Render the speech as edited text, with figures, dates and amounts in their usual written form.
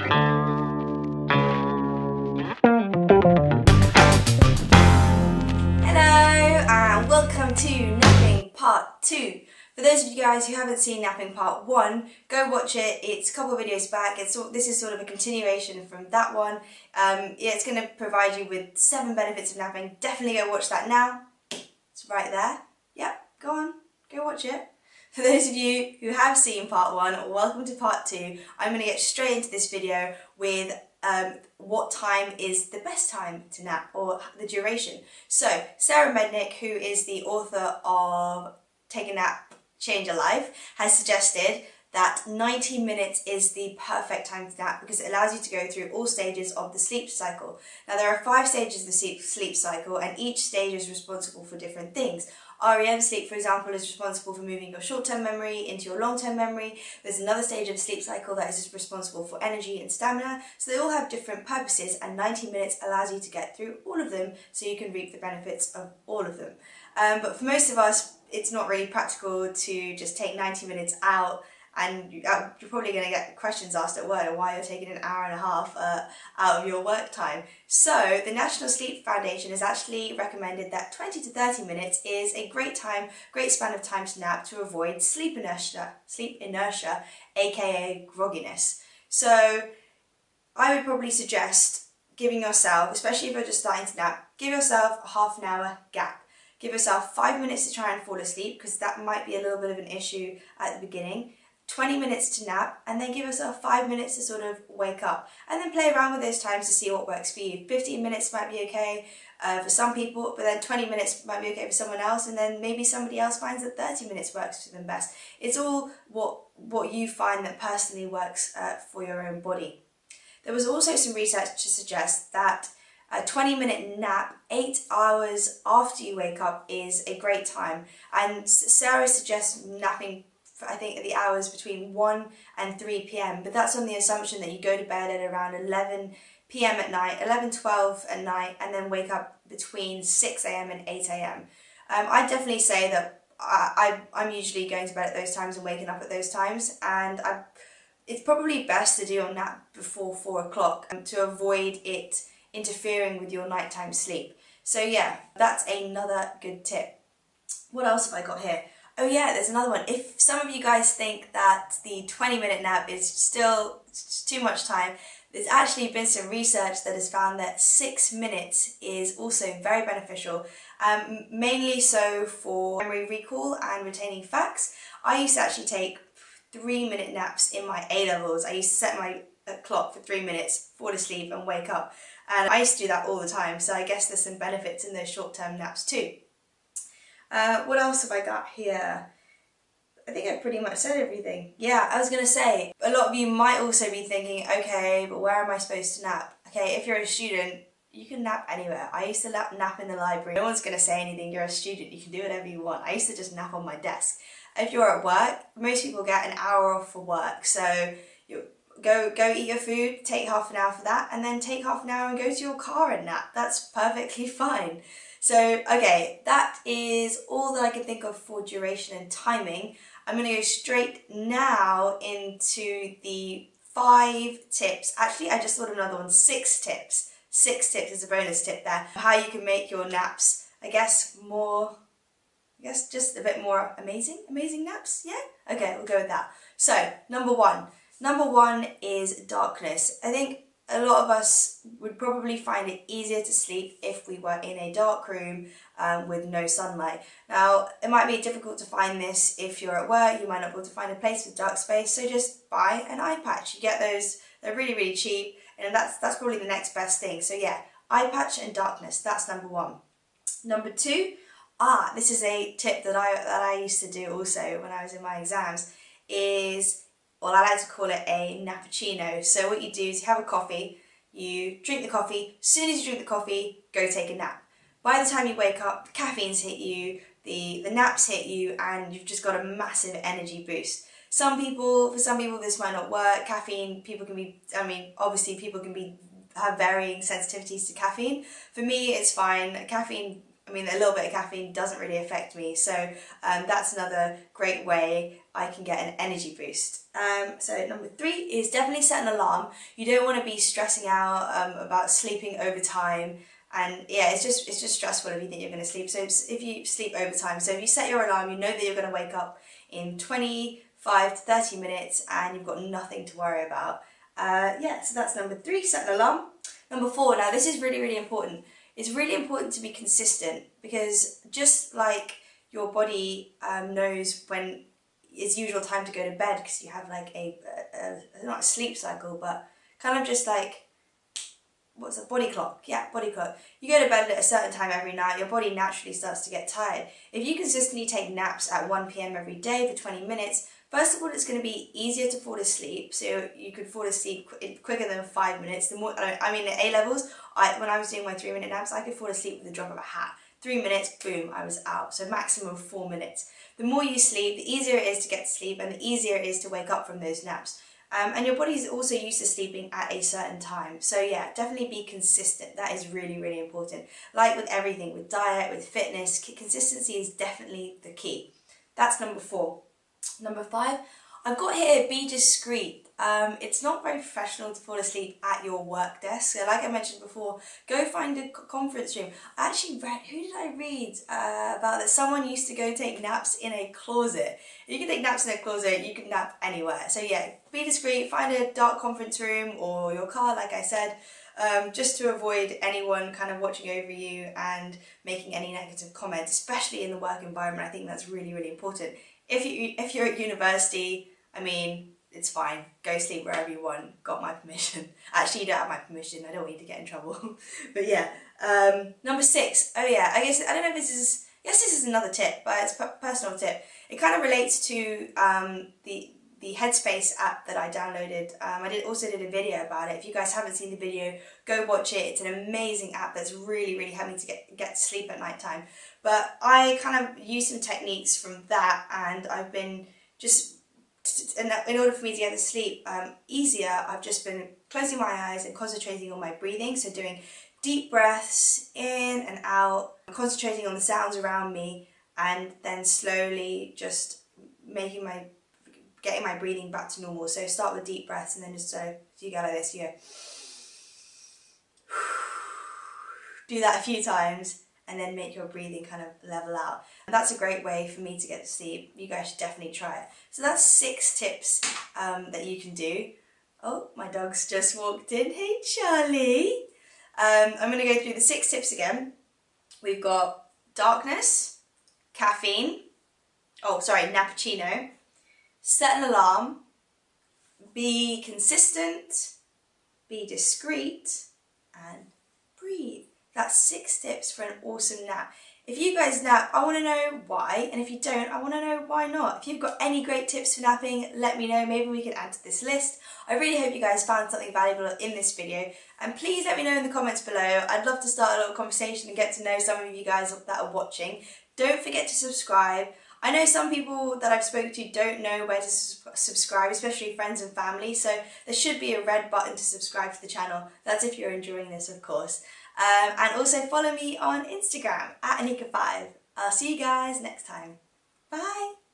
And welcome to Napping Part 2. For those of you guys who haven't seen Napping Part 1, go watch it. It's a couple of videos back. This is sort of a continuation from that one. It's going to provide you with 7 benefits of napping. Definitely go watch that now. It's right there. Yep, go on, go watch it. For those of you who have seen Part 1, welcome to Part 2. I'm going to get straight into this video with what time is the best time to nap, or the duration. So, Sarah Mednick, who is the author of Take a Nap, Change a Life, has suggested that 90 minutes is the perfect time to nap because it allows you to go through all stages of the sleep cycle. Now, there are 5 stages of the sleep cycle, and each stage is responsible for different things. REM sleep, for example, is responsible for moving your short-term memory into your long-term memory. There's another stage of the sleep cycle that is responsible for energy and stamina. So they all have different purposes, and 90 minutes allows you to get through all of them so you can reap the benefits of all of them. But for most of us, it's not really practical to just take 90 minutes out, and you're probably going to get questions asked at work why you're taking an hour and a half out of your work time. So the National Sleep Foundation has actually recommended that 20 to 30 minutes is a great span of time to nap to avoid sleep inertia, aka grogginess. So I would probably suggest giving yourself, especially if you're just starting to nap, give yourself a half an hour gap. Give yourself 5 minutes to try and fall asleep, because that might be a little bit of an issue at the beginning. 20 minutes to nap, and then give yourself 5 minutes to sort of wake up, and then play around with those times to see what works for you. 15 minutes might be okay for some people, but then 20 minutes might be okay for someone else, and then maybe somebody else finds that 30 minutes works for them best. It's all what you find that personally works for your own body. There was also some research to suggest that a 20-minute nap 8 hours after you wake up is a great time, and Sarah suggests napping, I think, at the hours between 1 and 3 p.m, but that's on the assumption that you go to bed at around 11 p.m. at night, 11:12 at night, and then wake up between 6 a.m. and 8 a.m. I'd definitely say that I'm usually going to bed at those times and waking up at those times, and it's probably best to do your nap before 4 o'clock to avoid it interfering with your nighttime sleep. So yeah, that's another good tip. What else have I got here? Oh yeah, there's another one. If some of you guys think that the 20-minute nap is still too much time, there's actually been some research that has found that 6 minutes is also very beneficial, mainly so for memory recall and retaining facts. I used to actually take 3-minute naps in my A-levels. I used to set my clock for 3 minutes, fall asleep and wake up. And I used to do that all the time, so I guess there's some benefits in those short-term naps too. What else have I got here? I think I've pretty much said everything. Yeah, I was going to say, a lot of you might also be thinking, okay, but where am I supposed to nap? Okay, if you're a student, you can nap anywhere. I used to nap in the library. No one's going to say anything. You're a student, you can do whatever you want. I used to just nap on my desk. If you're at work, most people get an hour off for work, so go eat your food, take half an hour for that, and then take half an hour and go to your car and nap. That's perfectly fine. So, okay, that is all that I can think of for duration and timing. I'm going to go straight now into the 5 tips. Actually, I just thought of another one, 6 tips. 6 tips is a bonus tip there. How you can make your naps, just a bit more amazing naps, yeah? Okay, we'll go with that. So, number one is darkness. I think a lot of us would probably find it easier to sleep if we were in a dark room with no sunlight. Now, it might be difficult to find this if you're at work. You might not be able to find a place with dark space, so just buy an eye patch. You get those, they're really, really cheap, and that's probably the next best thing. So yeah, eye patch and darkness, that's number 1. Number 2, this is a tip that I used to do also when I was in my exams, is, well, I like to call it a Nappuccino. So what you do is you have a coffee, you drink the coffee, as soon as you drink the coffee, go take a nap. By the time you wake up, the caffeine's hit you, the naps hit you, and you've just got a massive energy boost. For some people this might not work. Caffeine, obviously people can have varying sensitivities to caffeine. For me, it's fine. Caffeine I mean, a little bit of caffeine doesn't really affect me, so that's another great way I can get an energy boost. So number 3 is definitely set an alarm. You don't want to be stressing out about sleeping over time, and yeah, it's just stressful if you think you're going to sleep. So if you sleep over time, so if you set your alarm, you know that you're going to wake up in 25 to 30 minutes, and you've got nothing to worry about. Yeah, so that's number 3, set an alarm. Number 4, now this is really, really important. It's really important to be consistent, because just like your body knows when it's usual time to go to bed, because you have like a not a sleep cycle, but kind of just like, what's a body clock? Yeah, body clock. You go to bed at a certain time every night, your body naturally starts to get tired. If you consistently take naps at 1 p.m. every day for 20 minutes, first of all, it's going to be easier to fall asleep, so you could fall asleep quicker than 5 minutes. The more, I mean, at A-levels, when I was doing my 3-minute naps, I could fall asleep with the drop of a hat. 3 minutes, boom, I was out. So maximum of 4 minutes. The more you sleep, the easier it is to get to sleep, and the easier it is to wake up from those naps. And your body is also used to sleeping at a certain time. So yeah, definitely be consistent. That is really, really important. Like with everything, with diet, with fitness, consistency is definitely the key. That's number 4. Number 5, I've got here, be discreet. It's not very professional to fall asleep at your work desk. So like I mentioned before, go find a conference room. I actually read, who did I read about that? Someone used to go take naps in a closet. You can take naps in a closet, you can nap anywhere. So yeah, be discreet, find a dark conference room or your car, like I said, just to avoid anyone kind of watching over you and making any negative comments, especially in the work environment. I think that's really, really important. If you're at university, I mean, it's fine. Go sleep wherever you want. Got my permission. Actually, you don't have my permission. I don't want you to get in trouble. But yeah. Number 6. Oh yeah. I don't know if this is. Yes, this is another tip, but it's a personal tip. It kind of relates to the Headspace app that I downloaded. I also did a video about it. If you guys haven't seen the video, go watch it. It's an amazing app that's really, really helping to get to sleep at night time. But I kind of used some techniques from that, and I've been just, in order for me to get to sleep easier, I've just been closing my eyes and concentrating on my breathing. So doing deep breaths in and out, concentrating on the sounds around me, and then slowly just getting my breathing back to normal. So start with deep breaths, and then just so you go like this, you go. Do that a few times, and then make your breathing kind of level out. And that's a great way for me to get to sleep. You guys should definitely try it. So that's 6 tips that you can do. Oh, my dog's just walked in. Hey, Charlie. I'm going to go through the 6 tips again. We've got darkness, caffeine, Nappuccino, set an alarm, be consistent, be discreet, and breathe. That's 6 tips for an awesome nap. If you guys nap, I want to know why, and if you don't, I want to know why not. If you've got any great tips for napping, let me know. Maybe we can add to this list. I really hope you guys found something valuable in this video, and please let me know in the comments below. I'd love to start a little conversation and get to know some of you guys that are watching. Don't forget to subscribe. I know some people that I've spoken to don't know where to subscribe, especially friends and family, so there should be a red button to subscribe to the channel. That's if you're enjoying this, of course. And also follow me on Instagram at Anika5. I'll see you guys next time. Bye!